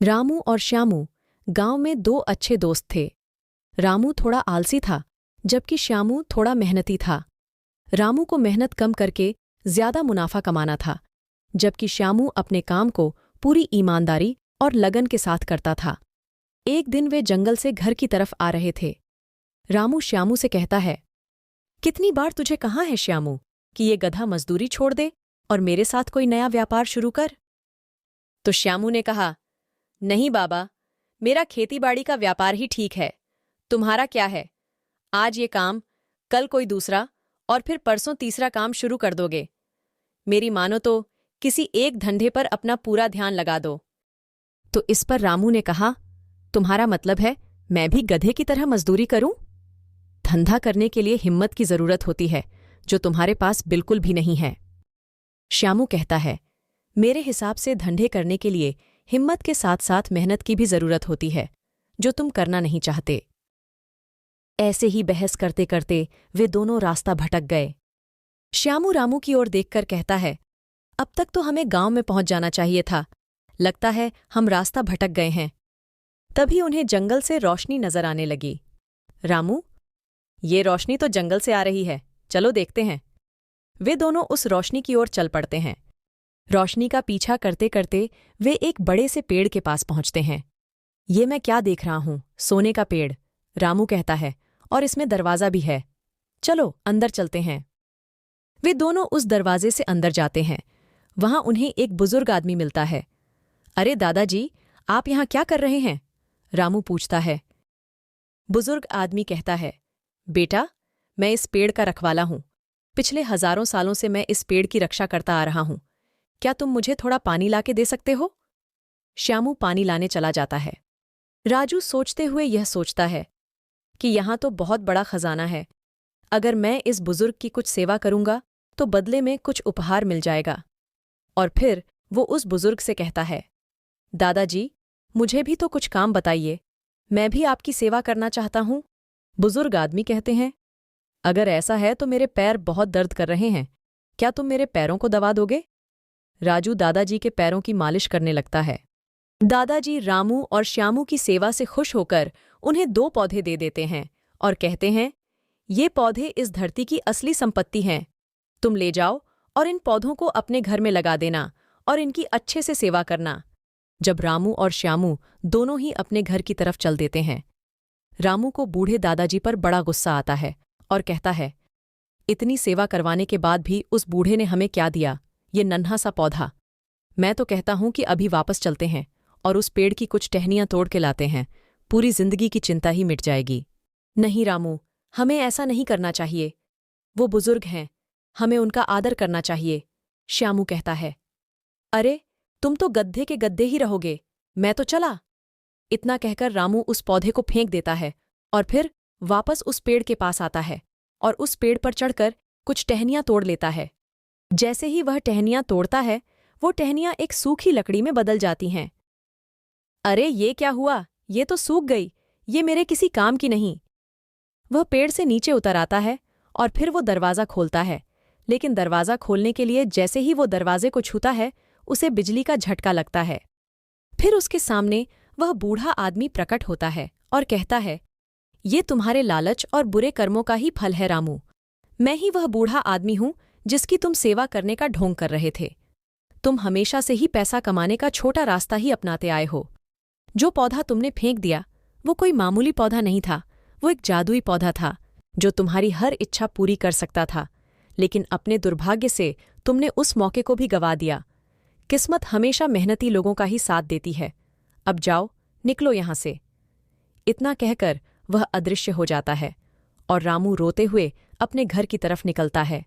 रामू और श्यामू गांव में दो अच्छे दोस्त थे। रामू थोड़ा आलसी था, जबकि श्यामू थोड़ा मेहनती था। रामू को मेहनत कम करके ज्यादा मुनाफा कमाना था, जबकि श्यामू अपने काम को पूरी ईमानदारी और लगन के साथ करता था। एक दिन वे जंगल से घर की तरफ आ रहे थे। रामू श्यामू से कहता है, कितनी बार तुझे कहा है श्यामू कि ये गधा मजदूरी छोड़ दे और मेरे साथ कोई नया व्यापार शुरू कर। तो श्यामू ने कहा, नहीं बाबा, मेरा खेतीबाड़ी का व्यापार ही ठीक है। तुम्हारा क्या है? आज ये काम, कल कोई दूसरा और फिर परसों तीसरा काम शुरू कर दोगे। मेरी मानो तो किसी एक धंधे पर अपना पूरा ध्यान लगा दो। तो इस पर रामू ने कहा, तुम्हारा मतलब है मैं भी गधे की तरह मजदूरी करूं? धंधा करने के लिए हिम्मत की जरूरत होती है, जो तुम्हारे पास बिल्कुल भी नहीं है। श्यामू कहता है, मेरे हिसाब से धंधे करने के लिए हिम्मत के साथ साथ मेहनत की भी जरूरत होती है, जो तुम करना नहीं चाहते। ऐसे ही बहस करते करते वे दोनों रास्ता भटक गए। श्यामू रामू की ओर देखकर कहता है, अब तक तो हमें गांव में पहुंच जाना चाहिए था। लगता है हम रास्ता भटक गए हैं। तभी उन्हें जंगल से रोशनी नजर आने लगी। रामू, ये रोशनी तो जंगल से आ रही है, चलो देखते हैं। वे दोनों उस रोशनी की ओर चल पड़ते हैं। रोशनी का पीछा करते करते वे एक बड़े से पेड़ के पास पहुंचते हैं। ये मैं क्या देख रहा हूं? सोने का पेड़, रामू कहता है, और इसमें दरवाजा भी है। चलो अंदर चलते हैं। वे दोनों उस दरवाजे से अंदर जाते हैं। वहां उन्हें एक बुजुर्ग आदमी मिलता है। अरे दादाजी, आप यहां क्या कर रहे हैं? रामू पूछता है। बुजुर्ग आदमी कहता है, बेटा, मैं इस पेड़ का रखवाला हूं। पिछले हजारों सालों से मैं इस पेड़ की रक्षा करता आ रहा हूं। क्या तुम मुझे थोड़ा पानी लाके दे सकते हो? श्यामू पानी लाने चला जाता है। राजू सोचते हुए यह सोचता है कि यहां तो बहुत बड़ा खजाना है। अगर मैं इस बुजुर्ग की कुछ सेवा करूंगा तो बदले में कुछ उपहार मिल जाएगा। और फिर वो उस बुजुर्ग से कहता है, दादाजी, मुझे भी तो कुछ काम बताइए, मैं भी आपकी सेवा करना चाहता हूं। बुजुर्ग आदमी कहते हैं, अगर ऐसा है तो मेरे पैर बहुत दर्द कर रहे हैं, क्या तुम मेरे पैरों को दबा दोगे? राजू दादाजी के पैरों की मालिश करने लगता है। दादाजी रामू और श्यामू की सेवा से खुश होकर उन्हें 2 पौधे दे देते हैं और कहते हैं, ये पौधे इस धरती की असली संपत्ति हैं। तुम ले जाओ और इन पौधों को अपने घर में लगा देना और इनकी अच्छे से सेवा करना। जब रामू और श्यामू दोनों ही अपने घर की तरफ चल देते हैं, रामू को बूढ़े दादाजी पर बड़ा गुस्सा आता है और कहता है, इतनी सेवा करवाने के बाद भी उस बूढ़े ने हमें क्या दिया? ये नन्हा सा पौधा। मैं तो कहता हूं कि अभी वापस चलते हैं और उस पेड़ की कुछ टहनियां तोड़ के लाते हैं। पूरी जिंदगी की चिंता ही मिट जाएगी। नहीं रामू, हमें ऐसा नहीं करना चाहिए। वो बुजुर्ग हैं, हमें उनका आदर करना चाहिए, श्यामू कहता है। अरे, तुम तो गद्दे के गद्दे ही रहोगे, मैं तो चला। इतना कहकर रामू उस पौधे को फेंक देता है और फिर वापस उस पेड़ के पास आता है और उस पेड़ पर चढ़कर कुछ टहनियां तोड़ लेता है। जैसे ही वह टहनियां तोड़ता है, वो टहनियां एक सूखी लकड़ी में बदल जाती हैं। अरे ये क्या हुआ? ये तो सूख गई, ये मेरे किसी काम की नहीं। वह पेड़ से नीचे उतर आता है और फिर वो दरवाज़ा खोलता है, लेकिन दरवाज़ा खोलने के लिए जैसे ही वो दरवाजे को छूता है, उसे बिजली का झटका लगता है। फिर उसके सामने वह बूढ़ा आदमी प्रकट होता है और कहता है, ये तुम्हारे लालच और बुरे कर्मों का ही फल है रामू। मैं ही वह बूढ़ा आदमी हूं जिसकी तुम सेवा करने का ढोंग कर रहे थे। तुम हमेशा से ही पैसा कमाने का छोटा रास्ता ही अपनाते आए हो। जो पौधा तुमने फेंक दिया, वो कोई मामूली पौधा नहीं था, वो एक जादुई पौधा था जो तुम्हारी हर इच्छा पूरी कर सकता था। लेकिन अपने दुर्भाग्य से तुमने उस मौके को भी गंवा दिया। किस्मत हमेशा मेहनती लोगों का ही साथ देती है। अब जाओ, निकलो यहां से। इतना कहकर वह अदृश्य हो जाता है और रामू रोते हुए अपने घर की तरफ निकलता है।